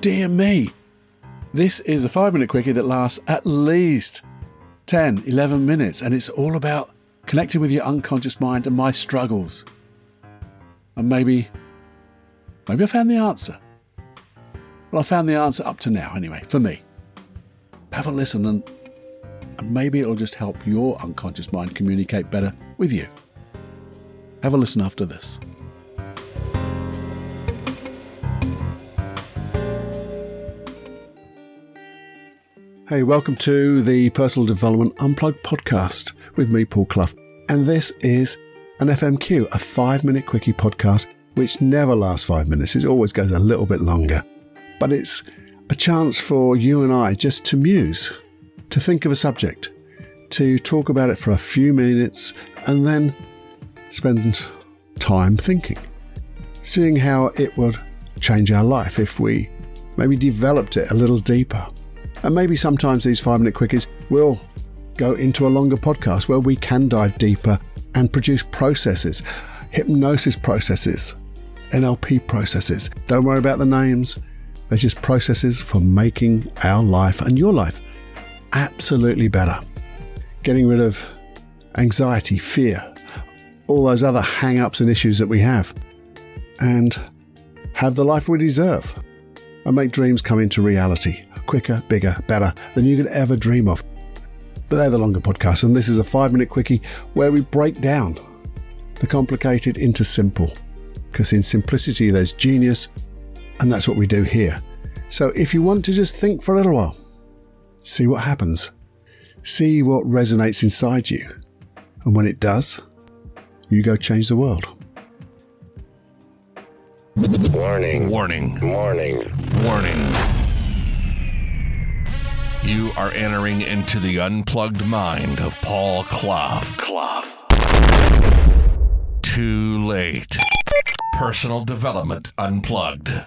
dear me. This is a 5-minute quickie that lasts at least 10, 11 minutes, and it's all about connecting with your unconscious mind and my struggles. And maybe I found the answer. Well, I found the answer up to now anyway, for me. Have a listen and maybe it'll just help your unconscious mind communicate better with you. Have a listen after this. Hey, welcome to the Personal Development Unplugged podcast with me, Paul Clough. And this is an FMQ, a 5-minute quickie podcast, which never lasts 5 minutes. It always goes a little bit longer. But it's a chance for you and I just to muse, to think of a subject, to talk about it for a few minutes, and then spend time thinking, seeing how it would change our life if we maybe developed it a little deeper. And maybe sometimes these 5-minute quickies will go into a longer podcast where we can dive deeper and produce processes, hypnosis processes, NLP processes. Don't worry about the names. They're just processes for making our life and your life absolutely better. Getting rid of anxiety, fear, all those other hang-ups and issues that we have, and have the life we deserve and make dreams come into reality quicker, bigger, better than you could ever dream of. But they're the longer podcasts, and this is a 5-minute quickie where we break down the complicated into simple, because in simplicity there's genius, and that's what we do here. So if you want to just think for a little while, see what happens, see what resonates inside you, and when it does, you go change the world. Warning. Warning. Warning. Warning. You are entering into the unplugged mind of Paul Clough. Too late. Personal Development Unplugged.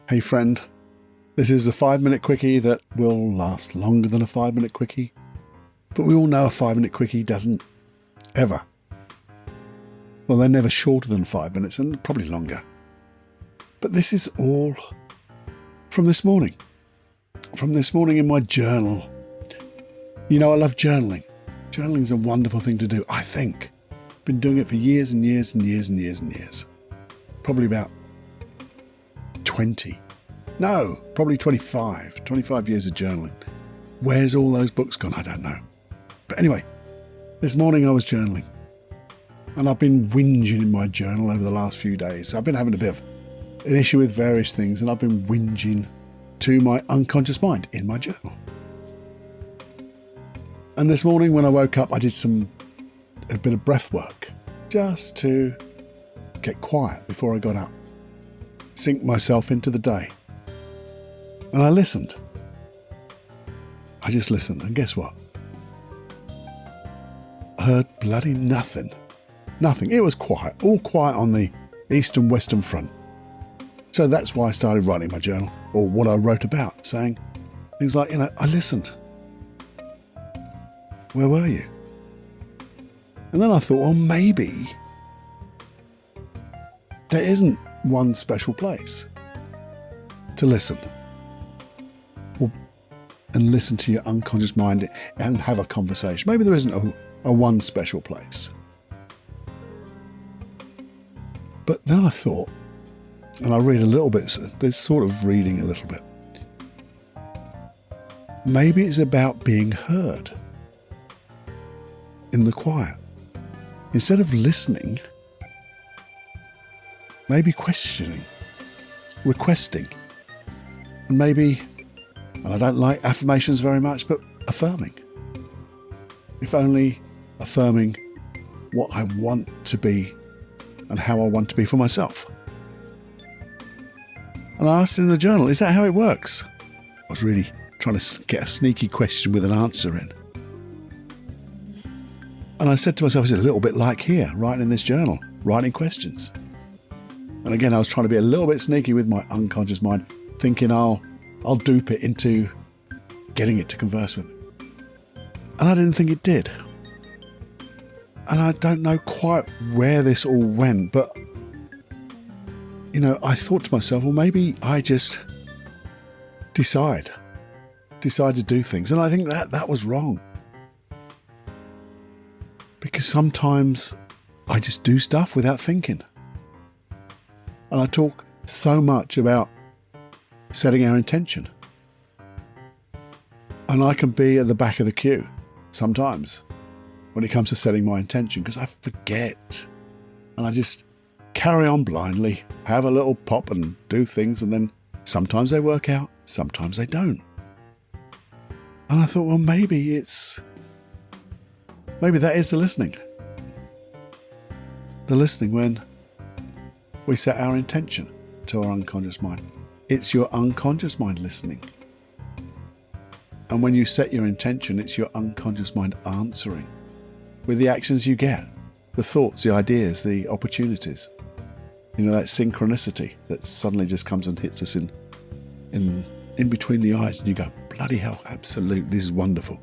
Hey friend, this is a 5-minute quickie that will last longer than a 5-minute quickie, but we all know a 5-minute quickie doesn't ever. Well, they're never shorter than 5 minutes and probably longer. But this is all from this morning. From this morning in my journal. You know, I love journaling. Journaling is a wonderful thing to do, I think. I've been doing it for years and years and years and years and years. Probably about 20. No, probably 25 years of journaling. Where's all those books gone? I don't know. But anyway, this morning I was journaling. And I've been whinging in my journal over the last few days. I've been having a bit of an issue with various things, and I've been whinging to my unconscious mind in my journal. And this morning when I woke up, I did a bit of breath work just to get quiet before I got up, sink myself into the day. And I listened. I just listened, and guess what? I heard bloody nothing. Nothing. It was quiet, all quiet on the east and western front. So that's why I started writing my journal, or what I wrote about, saying things like, I listened. Where were you? And then I thought, well, maybe there isn't one special place to listen. And listen to your unconscious mind and have a conversation. Maybe there isn't a one special place. But then I thought, and I'll read a little bit, there's sort of reading a little bit. Maybe it's about being heard in the quiet. Instead of listening, maybe questioning, requesting, and maybe, and I don't like affirmations very much, but affirming. If only affirming what I want to be and how I want to be for myself. And I asked in the journal, is that how it works? I was really trying to get a sneaky question with an answer in. And I said to myself, it's a little bit like here, writing in this journal, writing questions. And again, I was trying to be a little bit sneaky with my unconscious mind, thinking I'll dupe it into getting it to converse with me. And I didn't think it did. And I don't know quite where this all went, but I thought to myself, well, maybe I just decide to do things. And I think that was wrong. Because sometimes I just do stuff without thinking. And I talk so much about setting our intention. And I can be at the back of the queue sometimes when it comes to setting my intention, because I forget. And I just carry on blindly, have a little pop and do things, and then sometimes they work out, sometimes they don't. And I thought, well, maybe that is the listening. The listening when we set our intention to our unconscious mind. It's your unconscious mind listening. And when you set your intention, it's your unconscious mind answering with the actions you get, the thoughts, the ideas, the opportunities. That synchronicity that suddenly just comes and hits us in between the eyes, and you go, bloody hell, absolutely, this is wonderful.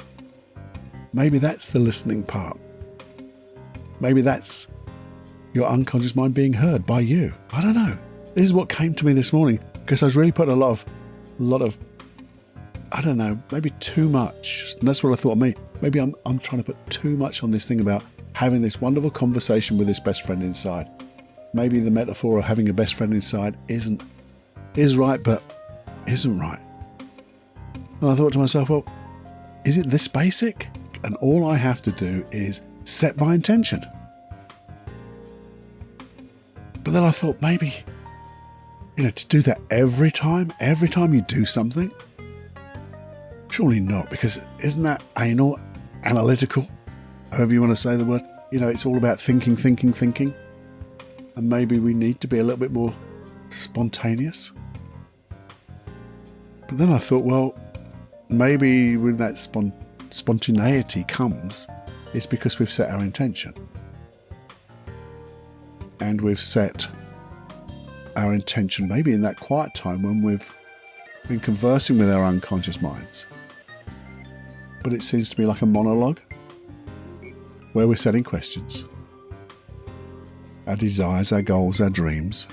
Maybe that's the listening part. Maybe that's your unconscious mind being heard by you. I don't know. This is what came to me this morning, because I was really putting a lot of, I don't know, maybe too much. And that's what I thought of me. Maybe I'm trying to put too much on this thing about having this wonderful conversation with this best friend inside. Maybe the metaphor of having a best friend inside is right, but isn't right. And I thought to myself, well, is it this basic? And all I have to do is set my intention. But then I thought maybe, to do that every time you do something? Surely not, because isn't that anal, analytical, however you want to say the word? It's all about thinking. And maybe we need to be a little bit more spontaneous. But then I thought, well, maybe when that spontaneity comes, it's because we've set our intention. And we've set our intention maybe in that quiet time when we've been conversing with our unconscious minds. But it seems to be like a monologue where we're setting questions. Our desires, our goals, our dreams.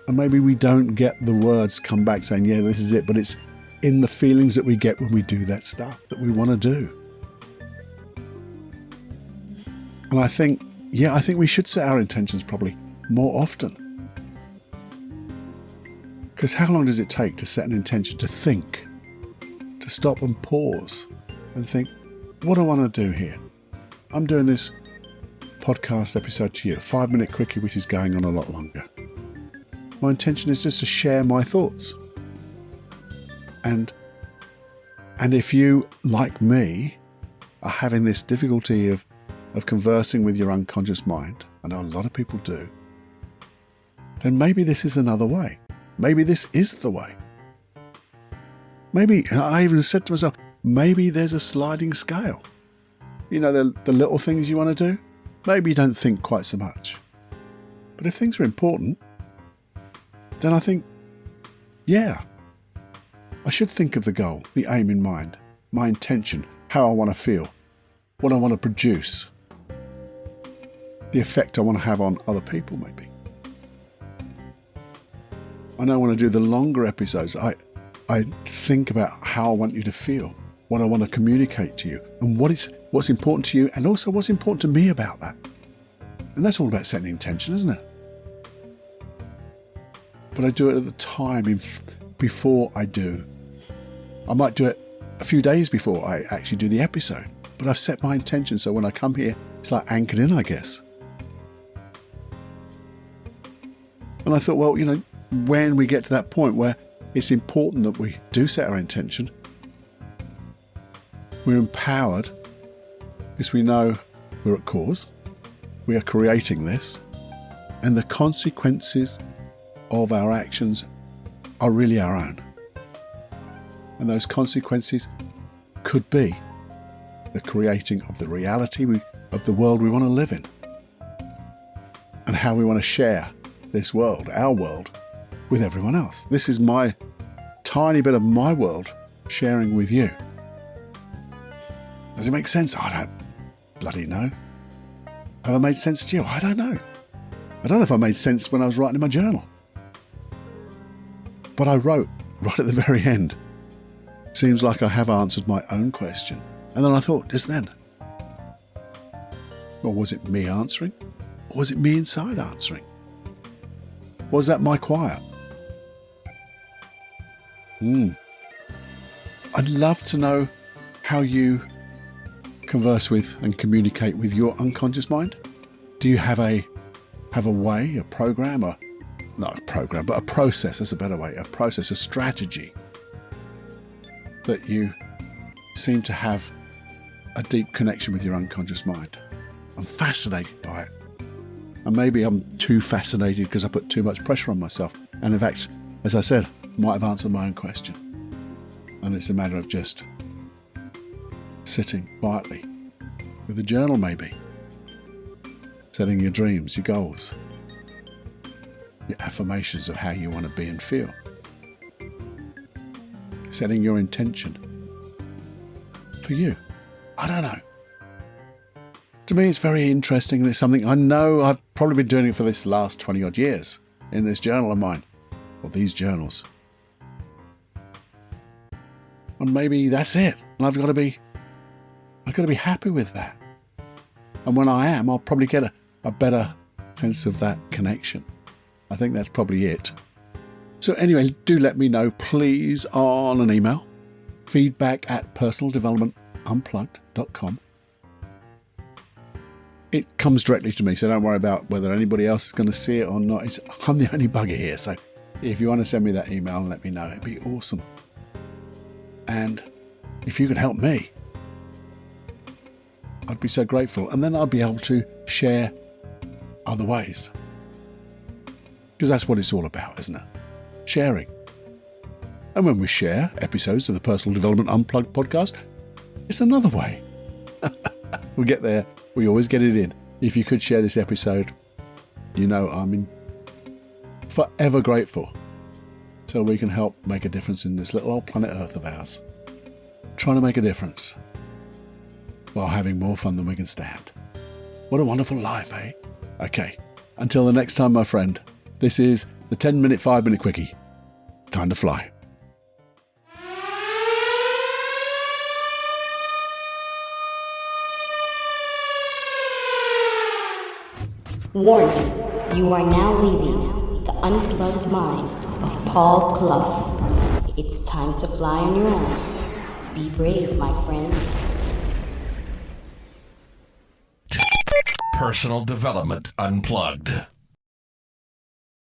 And maybe we don't get the words come back saying, yeah, this is it, but it's in the feelings that we get when we do that stuff that we want to do. And I think we should set our intentions probably more often. Because how long does it take to set an intention, to think, to stop and pause and think, what do I want to do here? I'm doing this podcast episode to you, 5-minute quickie, which is going on a lot longer. My intention is just to share my thoughts. And if you, like me, are having this difficulty of conversing with your unconscious mind, I know a lot of people do, then maybe this is another way. Maybe this is the way. Maybe, I even said to myself, maybe there's a sliding scale. The little things you want to do, maybe you don't think quite so much. But if things are important, then I think, yeah, I should think of the goal, the aim in mind, my intention, how I want to feel, what I want to produce, the effect I want to have on other people maybe. I know when I do the longer episodes, I think about how I want you to feel, what I want to communicate to you, and what's important to you, and also what's important to me about that. And that's all about setting intention, isn't it? But I do it at the time before I do. I might do it a few days before I actually do the episode, but I've set my intention, so when I come here, it's like anchored in, I guess. And I thought, well, when we get to that point where it's important that we do set our intention, we're empowered because we know we're at cause, we are creating this, and the consequences of our actions are really our own. And those consequences could be the creating of the reality of the world we want to live in, and how we want to share this world, our world, with everyone else. This is my tiny bit of my world sharing with you. Does it make sense? I don't bloody know. Have I made sense to you? I don't know. I I don't know if I made sense when I was writing in my journal. But I wrote right at the very end. Seems like I have answered my own question. And then I thought, just then, well, was it me answering? Or was it me inside answering? Was that my choir? I'd love to know how you converse with and communicate with your unconscious mind. Do you have a way, a program, not a program, but a process, that's a better way, a process, a strategy that you seem to have a deep connection with your unconscious mind? I'm fascinated by it. And maybe I'm too fascinated because I put too much pressure on myself. And in fact, as I said, might have answered my own question. And it's a matter of just sitting quietly with a journal maybe. Setting your dreams, your goals, your affirmations of how you want to be and feel. Setting your intention for you. I don't know. To me, it's very interesting, and it's something I know I've probably been doing it for this last 20 odd years in this journal of mine, or these journals. And maybe that's it. And I've got to be happy with that. And when I am, I'll probably get a better sense of that connection. I think that's probably it. So anyway, do let me know, please, on an email. feedback@personaldevelopmentunplugged.com. It comes directly to me, so don't worry about whether anybody else is going to see it or not. I'm the only bugger here, so if you want to send me that email and let me know, it'd be awesome. And if you could help me, I'd be so grateful. And then I'd be able to share other ways. Because that's what it's all about, isn't it? Sharing. And when we share episodes of the Personal Development Unplugged podcast, it's another way. We'll get there. We always get it in. If you could share this episode, you know I'm forever grateful. So we can help make a difference in this little old planet Earth of ours. Trying to make a difference while having more fun than we can stand. What a wonderful life, eh? Okay, until the next time, my friend, this is the 10-minute, 5-minute quickie. Time to fly. Warning, you are now leaving the unplugged mind of Paul Clough. It's time to fly on your own. Be brave, my friend. Personal Development Unplugged.